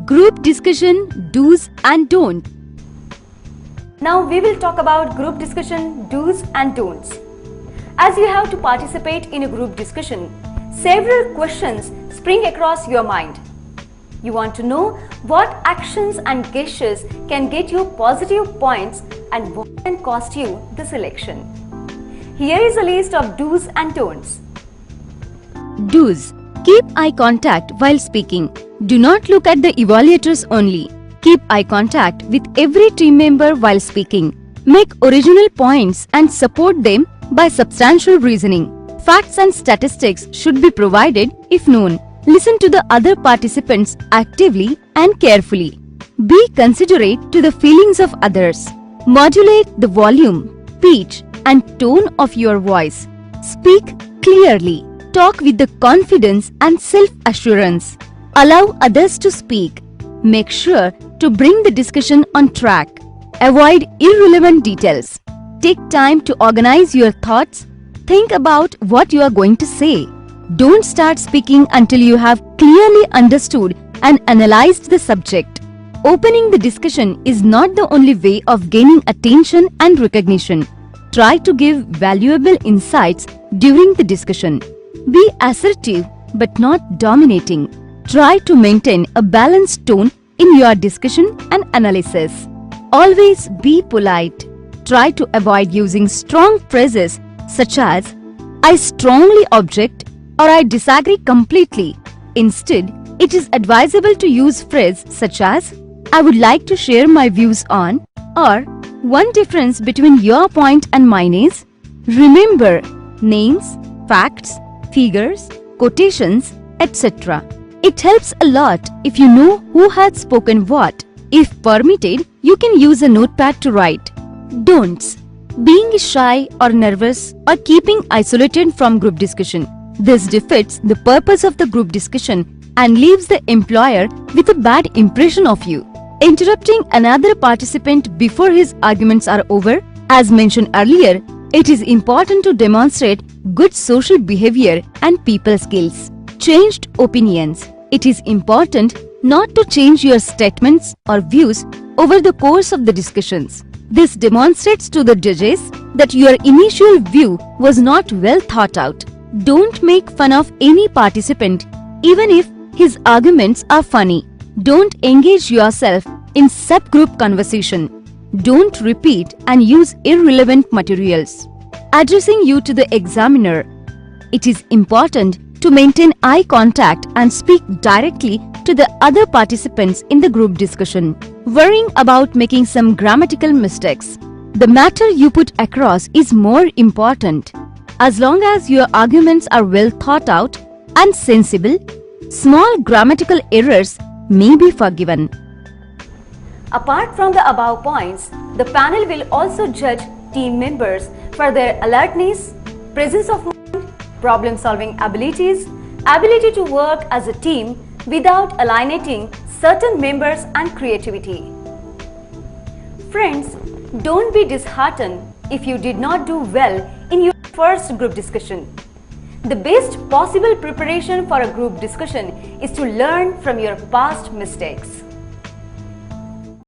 Group discussion do's and don't. Now we will talk about group discussion do's and don'ts. As you have to participate in a group discussion, several questions spring across your mind. You want to know what actions and gestures can get you positive points and what can cost you the selection. Here is a list of do's and don'ts. Do's. Keep eye contact while speaking. Do not look at the evaluators only. Keep eye contact with every team member while speaking. Make original points and support them by substantial reasoning. Facts and statistics should be provided if known. Listen to the other participants actively and carefully. Be considerate to the feelings of others. Modulate the volume, pitch, and tone of your voice. Speak clearly. Talk with the confidence and self-assurance. Allow others to speak. Make sure to bring the discussion on track. Avoid irrelevant details. Take time to organize your thoughts. Think about what you are going to say. Don't start speaking until you have clearly understood and analyzed the subject. Opening the discussion is not the only way of gaining attention and recognition. Try to give valuable insights during the discussion. Be assertive but not dominating. Try to maintain a balanced tone in your discussion and analysis. Always be polite. Try to avoid using strong phrases such as "I strongly object" or "I disagree completely." Instead, it is advisable to use phrases such as "I would like to share my views on" or "One difference between your point and mine is." Remember names, facts, figures, quotations, etc. It helps a lot if you know who had spoken what. If permitted, you can use a notepad to write. Don'ts. Being shy or nervous or keeping isolated from group discussion. This defeats the purpose of the group discussion and leaves the employer with a bad impression of you. Interrupting another participant before his arguments are over. As mentioned earlier, it is important to demonstrate good social behavior and people skills. Changed opinions. It is important not to change your statements or views over the course of the discussions. This demonstrates to the judges that your initial view was not well thought out. Don't make fun of any participant, even if his arguments are funny. Don't engage yourself in subgroup conversation. Don't repeat and use irrelevant materials. Addressing you to the examiner. It is important to maintain eye contact and speak directly to the other participants in the group discussion. Worrying about making some grammatical mistakes. The matter you put across is more important. As long as your arguments are well thought out and sensible, small grammatical errors may be forgiven. Apart from the above points, the panel will also judge team members for their alertness, presence of mind, problem-solving abilities, ability to work as a team without alienating certain members, and creativity. Friends, don't be disheartened if you did not do well in your first group discussion. The best possible preparation for a group discussion is to learn from your past mistakes.